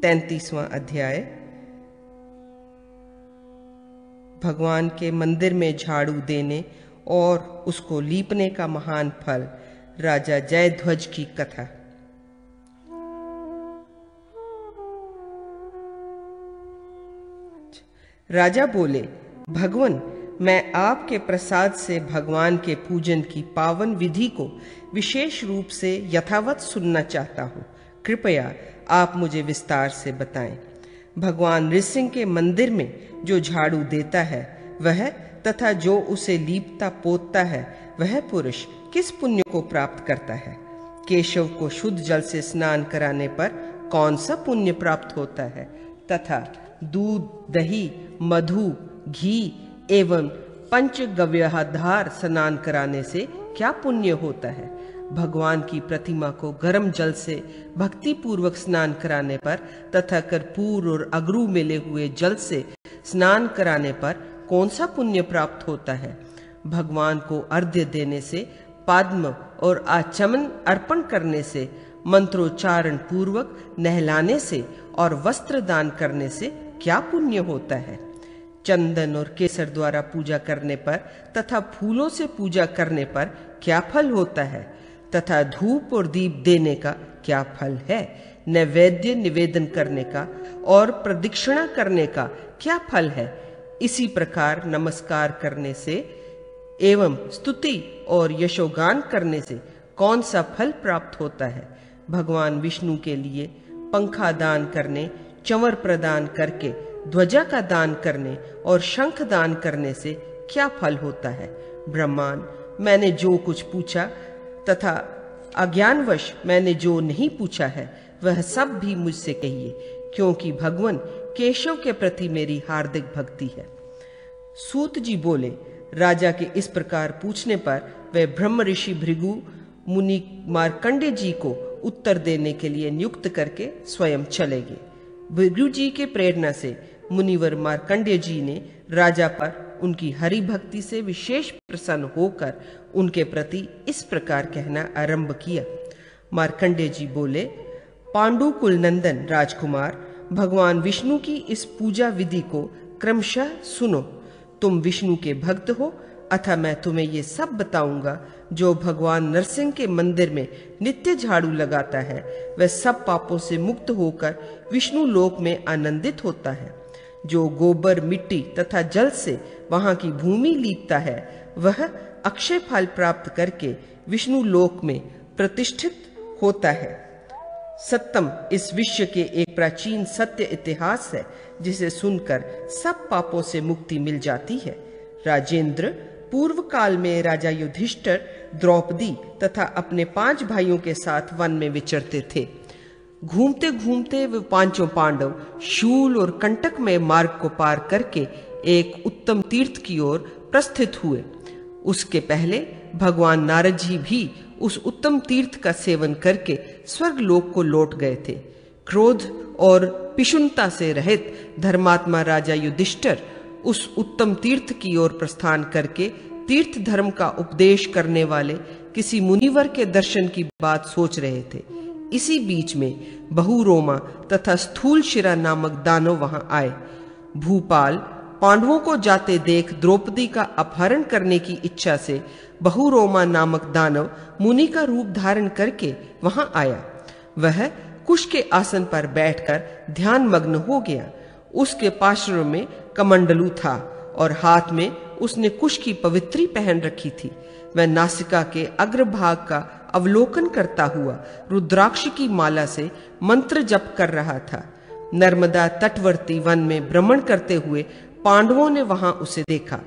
33वां अध्याय। भगवान के मंदिर में झाड़ू देने और उसको लीपने का महान फल। राजा जयध्वज की कथा। राजा बोले, भगवान, मैं आपके प्रसाद से भगवान के पूजन की पावन विधि को विशेष रूप से यथावत सुनना चाहता हूँ। कृपया आप मुझे विस्तार से बताएं। भगवान नृसिंह के मंदिर में जो झाड़ू देता है वह तथा जो उसे लीपता पोतता है वह पुरुष किस पुण्य को प्राप्त करता है? केशव को शुद्ध जल से स्नान कराने पर कौन सा पुण्य प्राप्त होता है तथा दूध, दही, मधु, घी एवं पंचगव्याधार स्नान कराने से क्या पुण्य होता है? भगवान की प्रतिमा को गर्म जल से भक्ति पूर्वक स्नान कराने पर तथा कर्पूर और अगरू मिले हुए जल से स्नान कराने पर कौन सा पुण्य प्राप्त होता है? भगवान को अर्घ्य देने से, पद्म और आचमन अर्पण करने से, मंत्रोच्चारण पूर्वक नहलाने से और वस्त्र दान करने से क्या पुण्य होता है? चंदन और केसर द्वारा पूजा करने पर तथा फूलों से पूजा करने पर क्या फल होता है तथा धूप और दीप देने का क्या फल है? नैवेद्य निवेदन करने का और प्रदक्षिणा करने का क्या फल है? इसी प्रकार नमस्कार करने से एवं स्तुति और यशोगान करने से कौन सा फल प्राप्त होता है? भगवान विष्णु के लिए पंखा दान करने, चंवर प्रदान करके, ध्वजा का दान करने और शंख दान करने से क्या फल होता है? ब्रह्मांड, मैंने जो कुछ पूछा तथा अज्ञानवश मैंने जो नहीं पूछा है वह सब भी मुझसे कहिए, क्योंकि भगवान केशव के प्रति मेरी हार्दिक भक्ति है। सूत जी बोले, राजा के इस प्रकार पूछने पर वे ब्रह्म ऋषि भृगु मुनि मार्कंडेय जी को उत्तर देने के लिए नियुक्त करके स्वयं चले गए। भृगु जी के प्रेरणा से मुनिवर मार्कंडेय जी ने राजा पर उनकी हरि भक्ति से विशेष प्रसन्न होकर उनके प्रति इस प्रकार कहना आरंभ किया। मार्कंडेय जी बोले, पांडु कुल नंदन राजकुमार, भगवान विष्णु की इस पूजा विधि को क्रमशः सुनो। तुम विष्णु के भक्त हो अतः मैं तुम्हें ये सब बताऊंगा। जो भगवान नरसिंह के मंदिर में नित्य झाड़ू लगाता है वह सब पापों से मुक्त होकर विष्णु लोक में आनंदित होता है। जो गोबर, मिट्टी तथा जल से वहां की भूमि लीपता है वह अक्षय फल प्राप्त करके विष्णु लोक में प्रतिष्ठित होता है। सत्यम इस विश्व के एक प्राचीन सत्य इतिहास है जिसे सुनकर सब पापों से मुक्ति मिल जाती है। राजेंद्र, पूर्व काल में राजा युधिष्ठिर, द्रौपदी तथा अपने 5 भाइयों के साथ वन में विचरते थे। घूमते घूमते वे पांचों पांडव शूल और कंटक में मार्ग को पार करके एक उत्तम तीर्थ की ओर प्रस्थित हुए। उसके पहले भगवान नारद जी भी उस उत्तम तीर्थ का सेवन करके स्वर्ग लोक को लौट गए थे। क्रोध और पिशुनता से रहित धर्मात्मा राजा युधिष्ठिर उस उत्तम तीर्थ की ओर प्रस्थान करके तीर्थ धर्म का उपदेश करने वाले किसी मुनिवर के दर्शन की बात सोच रहे थे। इसी बीच में बहुरोमा तथा स्थूल शिरा नामक दानव वहां आए। भूपाल पांडवों को जाते देख द्रौपदी का अपहरण करने की इच्छा से बहुरोमा नामक दानव मुनि का रूप धारण करके वहां आया। वह कुश के आसन पर बैठकर ध्यान मग्न हो गया। उसके पार्श्व में कमंडलू था और हाथ में उसने कुश की पवित्री पहन रखी थी। वह नासिका के अग्रभाग का अवलोकन करता हुआ रुद्राक्ष की माला से मंत्र जप कर रहा था। नर्मदा तटवर्ती वन में भ्रमण करते हुए पांडवों ने वहां उसे देखा।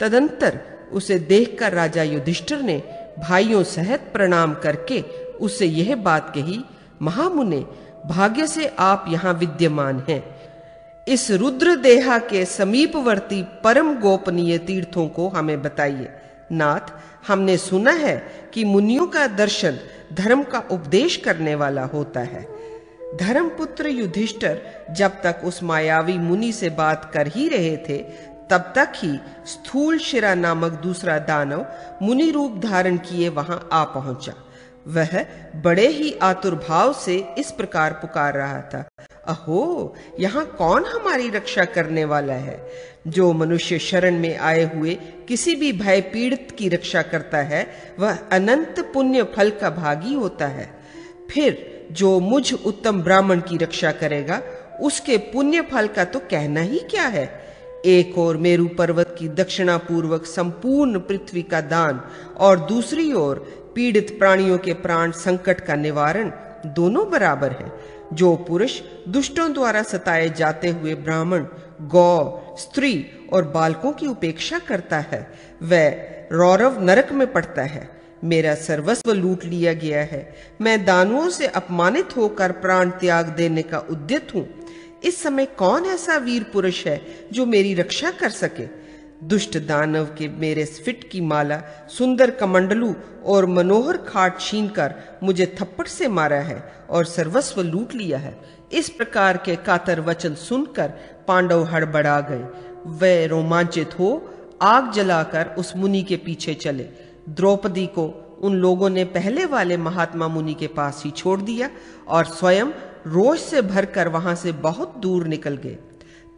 तदंतर उसे देखकर राजा युधिष्ठिर ने भाइयों सहित प्रणाम करके उससे यह बात कही, महामुने, भाग्य से आप यहाँ विद्यमान हैं। इस रुद्रदेहा के समीपवर्ती परम गोपनीय तीर्थों को हमें बताइए। नाथ, हमने सुना है कि मुनियों का दर्शन धर्म का उपदेश करने वाला होता है। धर्मपुत्र युधिष्ठिर जब तक उस मायावी मुनि से बात कर ही रहे थे तब तक ही स्थूल शिरा नामक दूसरा दानव मुनि रूप धारण किए वहां आ पहुंचा। वह बड़े ही आतुर भाव से इस प्रकार पुकार रहा था, अहो, यहाँ कौन हमारी रक्षा करने वाला है? जो मनुष्य शरण में आए हुए किसी भी भय पीड़ित की रक्षा करता है वह अनंत पुण्य फल का भागी होता है। फिर जो मुझ उत्तम ब्राह्मण की रक्षा करेगा उसके पुण्य फल का तो कहना ही क्या है। एक ओर मेरु पर्वत की दक्षिणा पूर्वक संपूर्ण पृथ्वी का दान और दूसरी ओर पीड़ित प्राणियों के प्राण संकट का निवारण, दोनों बराबर हैं। जो पुरुष दुष्टों द्वारा सताए जाते हुए ब्राह्मण, गौ, स्त्री और बालकों की उपेक्षा करता है वह रौरव नरक में पड़ता है। मेरा सर्वस्व लूट लिया गया है। मैं दानवों से अपमानित होकर प्राण त्याग देने का उद्यत हूँ। इस समय कौन ऐसा वीर पुरुष है जो मेरी रक्षा कर सके? दुष्ट दानव के मेरे स्फिट की माला, सुंदर कमंडलू और मनोहर खाट छीनकर मुझे थप्पड़ से मारा है और सर्वस्व लूट लिया है। इस प्रकार के कातर वचन सुनकर पांडव हड़बड़ा गए। वे रोमांचित हो आग जलाकर उस मुनि के पीछे चले। द्रौपदी को उन लोगों ने पहले वाले महात्मा मुनि के पास ही छोड़ दिया और स्वयं रोष से भरकर वहां से बहुत दूर निकल गए।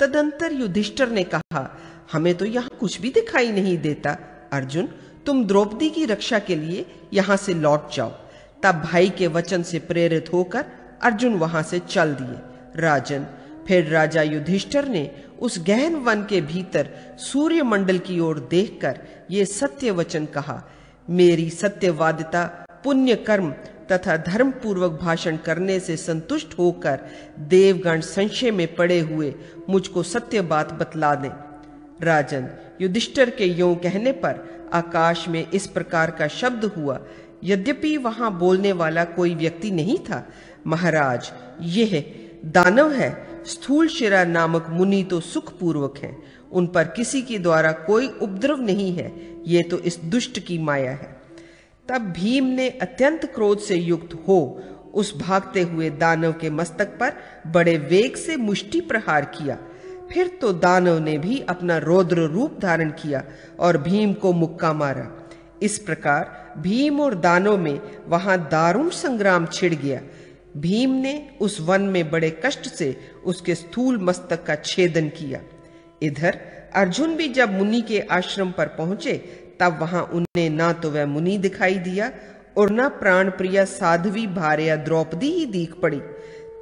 तदंतर युधिष्ठिर ने कहा, हमें तो यहाँ कुछ भी दिखाई नहीं देता। अर्जुन, तुम द्रौपदी की रक्षा के लिए यहाँ से लौट जाओ। तब भाई के वचन से प्रेरित होकर अर्जुन वहां से चल दिए। राजन, फिर राजा युधिष्ठिर ने उस गहन वन के भीतर सूर्य मंडल की ओर देखकर ये सत्य वचन कहा, मेरी सत्यवादिता, पुण्य कर्म तथा धर्म पूर्वक भाषण करने से संतुष्ट होकर देवगण संशय में पड़े हुए मुझको सत्य बात बतला दें। राजन, युधिष्ठिर के यों कहने पर आकाश में इस प्रकार का शब्द हुआ। यद्यपि वहां बोलने वाला कोई व्यक्ति नहीं था। महाराज, यह दानव है। स्थूल शिरा नामक मुनि तो सुखपूर्वक हैं। उन पर किसी के द्वारा कोई उपद्रव नहीं है। ये तो इस दुष्ट की माया है। तब भीम ने अत्यंत क्रोध से युक्त हो उस भागते हुए दानव के मस्तक पर बड़े वेग से मुष्टि प्रहार किया। फिर तो दानव ने भी अपना रौद्र रूप धारण किया और भीम को मुक्का मारा। इस प्रकार भीम और दानव में वहां दारुण संग्राम छिड़ गया। भीम ने उस वन में बड़े कष्ट से उसके स्थूल मस्तक का छेदन किया। इधर अर्जुन भी जब मुनि के आश्रम पर पहुंचे तब वहां उन्हें ना तो वह मुनि दिखाई दिया और न प्राण प्रिया साध्वी भार्या द्रौपदी ही दीख पड़ी।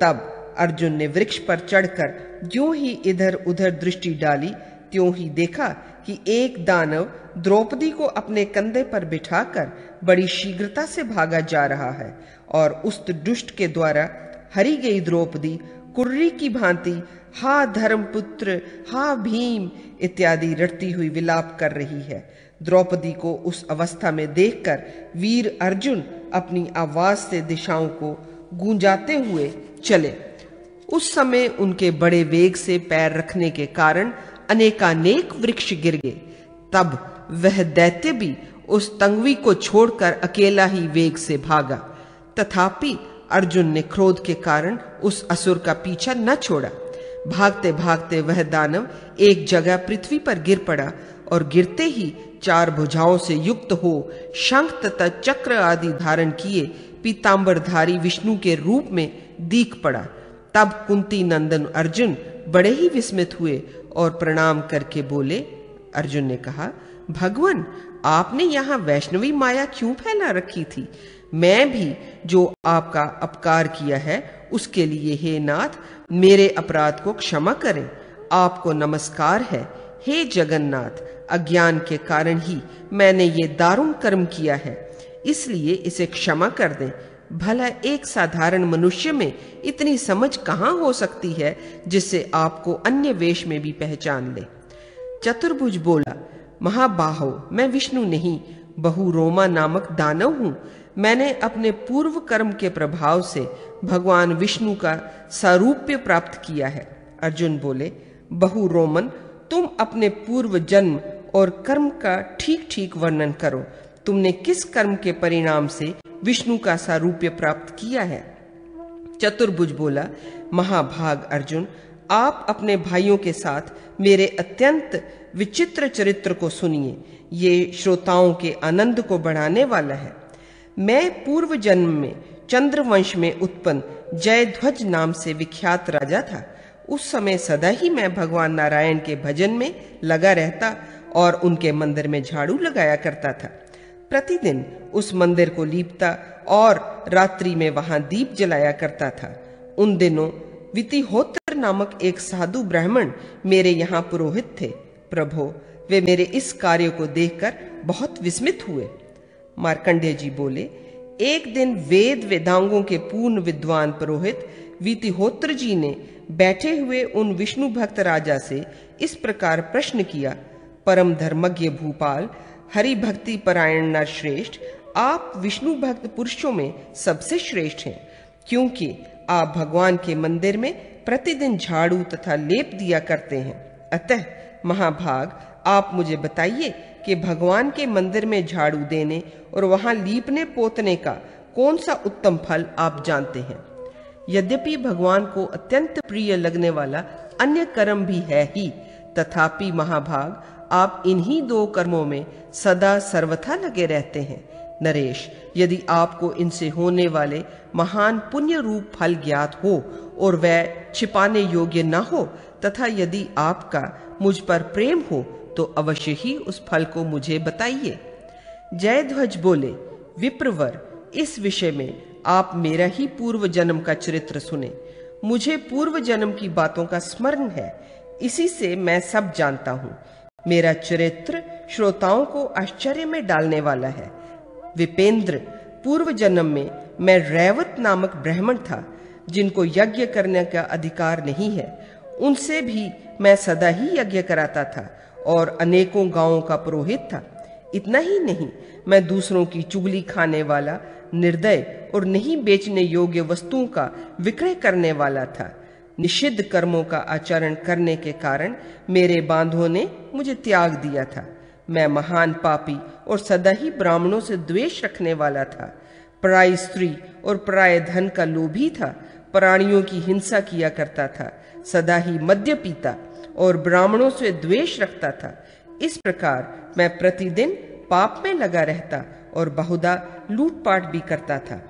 तब अर्जुन ने वृक्ष पर चढ़कर ज्यों ही इधर उधर दृष्टि डाली त्यों ही देखा कि एक दानव द्रौपदी को अपने कंधे पर बिठाकर बड़ी शीघ्रता से भागा जा रहा है और उस दुष्ट के द्वारा हरी गई द्रौपदी कुर्री की भांति हा धर्मपुत्र, हा भीम इत्यादि रटती हुई विलाप कर रही है। द्रौपदी को उस अवस्था में देखकर वीर अर्जुन अपनी आवाज से दिशाओं को गूंजाते हुए चले। उस समय उनके बड़े वेग से पैर रखने के कारण अनेकानेक वृक्ष गिर गए। तब वह दैत्य भी उस तंगवी को छोड़कर अकेला ही वेग से भागा। तथापि अर्जुन ने क्रोध के कारण उस असुर का पीछा न छोड़ा। भागते भागते वह दानव एक जगह पृथ्वी पर गिर पड़ा और गिरते ही चार भुजाओं से युक्त हो शंख तथा चक्र आदि धारण किए पीतांबरधारी विष्णु के रूप में दीख पड़ा। तब कुंती नंदन अर्जुन बड़े ही विस्मित हुए और प्रणाम करके बोले। अर्जुन ने कहा, भगवान, आपने यहाँ वैष्णवी माया क्यों फैला रखी थी? मैं भी जो आपका अपकार किया है उसके लिए हे नाथ मेरे अपराध को क्षमा करें। आपको नमस्कार है। हे जगन्नाथ, अज्ञान के कारण ही मैंने ये दारुण कर्म किया है, इसलिए इसे क्षमा कर दें। भला एक साधारण मनुष्य में इतनी समझ कहाँ हो सकती है जिससे आपको अन्य वेश में भी पहचान ले। चतुर्भुज बोला, महाबाहो, मैं विष्णु नहीं बहुरोमा नामक दानव हूँ। मैंने अपने पूर्व कर्म के प्रभाव से भगवान विष्णु का सारूप्य प्राप्त किया है। अर्जुन बोले, बहुरोमन, तुम अपने पूर्व जन्म और कर्म का ठीक ठीक वर्णन करो। तुमने किस कर्म के परिणाम से विष्णु का सारूप्य प्राप्त किया है? चतुर्भुज बोला, महाभाग अर्जुन, आप अपने भाइयों के साथ मेरे अत्यंत विचित्र चरित्र को सुनिए। ये श्रोताओं के आनंद को बढ़ाने वाला है। मैं पूर्व जन्म में चंद्रवंश में उत्पन्न जयध्वज नाम से विख्यात राजा था। उस समय सदा ही मैं भगवान नारायण के भजन में लगा रहता और उनके मंदिर में झाड़ू लगाया करता था। प्रतिदिन उस मंदिर को लीपता और रात्रि में वहां दीप जलाया करता था। उन दिनों वितिहोत्र नामक एक साधु ब्राह्मण मेरे यहाँ पुरोहित थे। प्रभो, वे मेरे इस कार्य को देखकर बहुत विस्मित हुए। मार्कंडेय जी बोले, एक दिन वेद वेदांगों के पूर्ण विद्वान पुरोहित वितिहोत्र जी ने बैठे हुए उन विष्णु भक्त राजा से इस प्रकार प्रश्न किया, परम धर्मज्ञ भूपाल, हरि भक्ति परायण नर श्रेष्ठ, आप विष्णु भक्त पुरुषों में सबसे श्रेष्ठ हैं, क्योंकि आप भगवान के मंदिर में प्रतिदिन झाड़ू तथा लेप दिया करते हैं। अतः महाभाग, आप मुझे बताइए कि भगवान के मंदिर में झाड़ू देने और वहां लीपने पोतने का कौन सा उत्तम फल आप जानते हैं। यद्यपि भगवान को अत्यंत प्रिय लगने वाला अन्य कर्म भी है ही, तथापि महाभाग, आप इन्हीं दो कर्मों में सदा सर्वथा लगे रहते हैं। नरेश, यदि आपको इनसे होने वाले महान पुण्य रूप फल ज्ञात हो और वह छिपाने योग्य न हो, तथा यदि आपका मुझ पर प्रेम हो, तो अवश्य ही उस फल को मुझे बताइए। जयध्वज बोले, विप्रवर, इस विषय में आप मेरा ही पूर्व जन्म का चरित्र सुने। मुझे पूर्व जन्म की बातों का स्मरण है, इसी से मैं सब जानता हूँ। मेरा चरित्र श्रोताओं को आश्चर्य में डालने वाला है। विपेंद्र, पूर्व जन्म में मैं रैवत नामक ब्राह्मण था, जिनको यज्ञ करने का अधिकार नहीं है। उनसे भी मैं सदा ही यज्ञ कराता था और अनेकों गांवों का पुरोहित था। इतना ही नहीं, मैं दूसरों की चुगली खाने वाला, निर्दय और नहीं बेचने योग्य वस्तुओं का विक्रय करने वाला था। निषिद्ध कर्मों का आचरण करने के कारण मेरे बांधों ने मुझे त्याग दिया था। मैं महान पापी और सदा ही ब्राह्मणों से द्वेष रखने वाला था। पराई स्त्री और पराये धन का लोभी था। प्राणियों की हिंसा किया करता था। सदा ही मद्य पीता और ब्राह्मणों से द्वेष रखता था। इस प्रकार मैं प्रतिदिन पाप में लगा रहता और बहुधा लूटपाट भी करता था।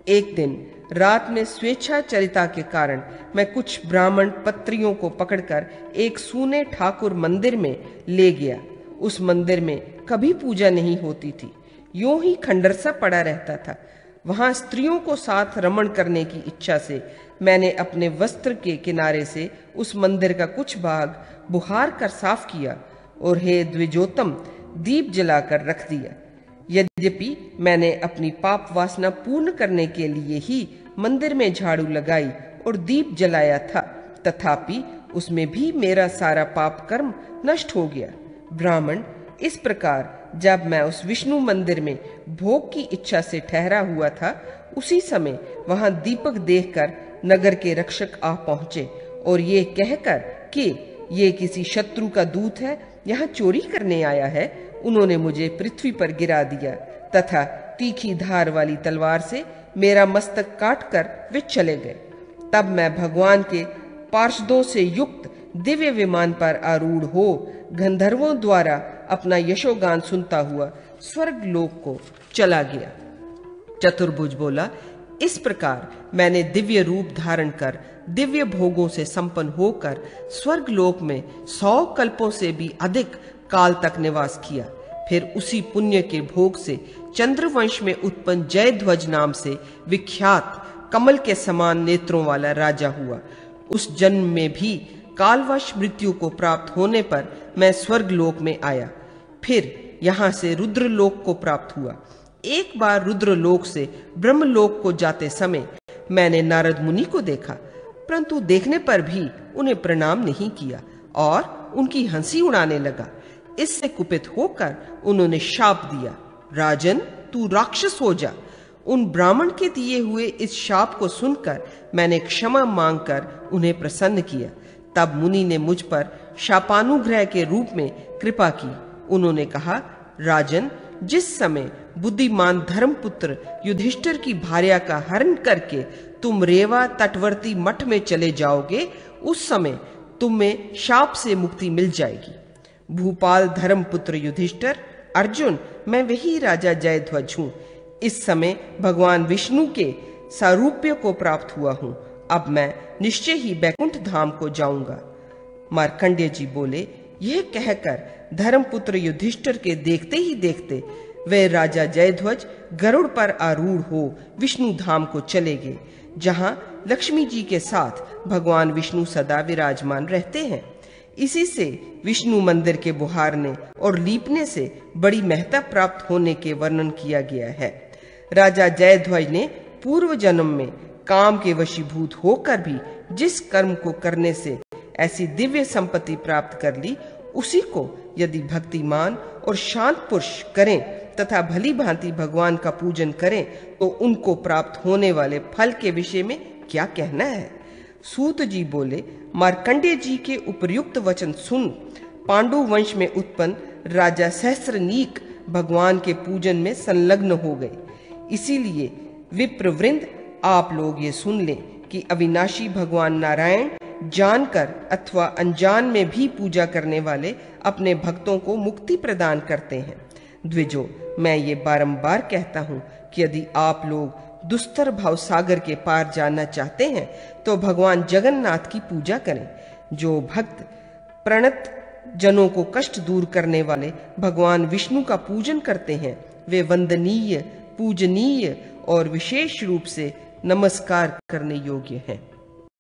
एक दिन रात में स्वेच्छाचरिता के कारण मैं कुछ ब्राह्मण पत्रियों को पकड़कर एक सूने ठाकुर मंदिर में ले गया। उस मंदिर में कभी पूजा नहीं होती थी, यूं ही खंडर सा पड़ा रहता था। वहां स्त्रियों को साथ रमण करने की इच्छा से मैंने अपने वस्त्र के किनारे से उस मंदिर का कुछ भाग बुहार कर साफ किया और हे द्विजोतम दीप जलाकर रख दिया। यद्यपि मैंने अपनी पाप वासना पूर्ण करने के लिए ही मंदिर में झाड़ू लगाई और दीप जलाया था, तथापि उसमें भी मेरा सारा पाप कर्म नष्ट हो गया। ब्राह्मण, इस प्रकार जब मैं उस विष्णु मंदिर में भोग की इच्छा से ठहरा हुआ था, उसी समय वहां दीपक देखकर नगर के रक्षक आ पहुंचे और ये कहकर कि ये किसी शत्रु का दूत है, यहाँ चोरी करने आया है, उन्होंने मुझे पृथ्वी पर गिरा दिया तथा तीखी धार वाली तलवार से मेरा मस्तक काटकर वे चले गए। तब मैं भगवान के पार्षदों से युक्त दिव्य विमान पर आरूढ़ हो गंधर्वों द्वारा अपना यशोगान सुनता हुआ स्वर्ग लोक को चला गया। चतुर्भुज बोला, इस प्रकार मैंने दिव्य रूप धारण कर दिव्य भोगों से संपन्न होकर स्वर्ग लोक में 100 कल्पों से भी अधिक काल तक निवास किया। फिर उसी पुण्य के भोग से चंद्रवंश में उत्पन्न जयध्वज नाम से विख्यात कमल के समान नेत्रों वाला राजा हुआ। उस जन्म में भी कालवश मृत्यु को प्राप्त होने पर मैं स्वर्ग लोक में आया। फिर यहाँ से रुद्रलोक को प्राप्त हुआ। एक बार रुद्रलोक से ब्रह्मलोक को जाते समय मैंने नारद मुनि को देखा, परंतु देखने पर भी उन्हें प्रणाम नहीं किया और उनकी हंसी उड़ाने लगा। इससे कुपित होकर उन्होंने शाप दिया, राजन तू राक्षस हो जा। उन ब्राह्मण के दिए हुए इस शाप को सुनकर मैंने क्षमा मांगकर उन्हें प्रसन्न किया। तब मुनि ने मुझ पर शापानुग्रह के रूप में कृपा की। उन्होंने कहा, राजन, जिस समय बुद्धिमान धर्मपुत्र युधिष्ठिर की भार्या का हरण करके तुम रेवा तटवर्ती मठ में चले जाओगे, उस समय तुम्हें शाप से मुक्ति मिल जाएगी। भूपाल धर्मपुत्र युधिष्ठिर, अर्जुन, मैं वही राजा जयध्वज हूँ। इस समय भगवान विष्णु के सारूप्य को प्राप्त हुआ हूँ। अब मैं निश्चय ही बैकुंठ धाम को जाऊंगा। मार्कंडेय जी बोले, यह कहकर धर्मपुत्र युधिष्ठिर के देखते ही देखते वे राजा जयध्वज गरुड़ पर आरूढ़ हो विष्णु धाम को चले गए, जहां लक्ष्मी जी के साथ भगवान विष्णु सदा विराजमान रहते हैं। इसी से विष्णु मंदिर के बुहारने और लीपने से बड़ी महत्ता प्राप्त होने के वर्णन किया गया है। राजा जयध्वज ने पूर्व जन्म में काम के वशीभूत होकर भी जिस कर्म को करने से ऐसी दिव्य संपत्ति प्राप्त कर ली, उसी को यदि भक्तिमान और शांत पुरुष करें तथा भली भांति भगवान का पूजन करें तो उनको प्राप्त होने वाले फल के विषय में क्या कहना है। सूत जी बोले, मार्कंडेय जी के उपर्युक्त वचन सुन पांडु वंश में उत्पन्न राजा सहस्रनीक भगवान के पूजन में संलग्न हो गए। इसीलिए विप्रवृंद, आप लोग ये सुन लें कि अविनाशी भगवान नारायण जानकर अथवा अनजान में भी पूजा करने वाले अपने भक्तों को मुक्ति प्रदान करते हैं। द्विजो, मैं ये बारंबार कहता हूँ कि यदि आप लोग दुस्तर भाव सागर के पार जाना चाहते हैं तो भगवान जगन्नाथ की पूजा करें। जो भक्त प्रणत जनों को कष्ट दूर करने वाले भगवान विष्णु का पूजन करते हैं, वे वंदनीय, पूजनीय और विशेष रूप से नमस्कार करने योग्य हैं।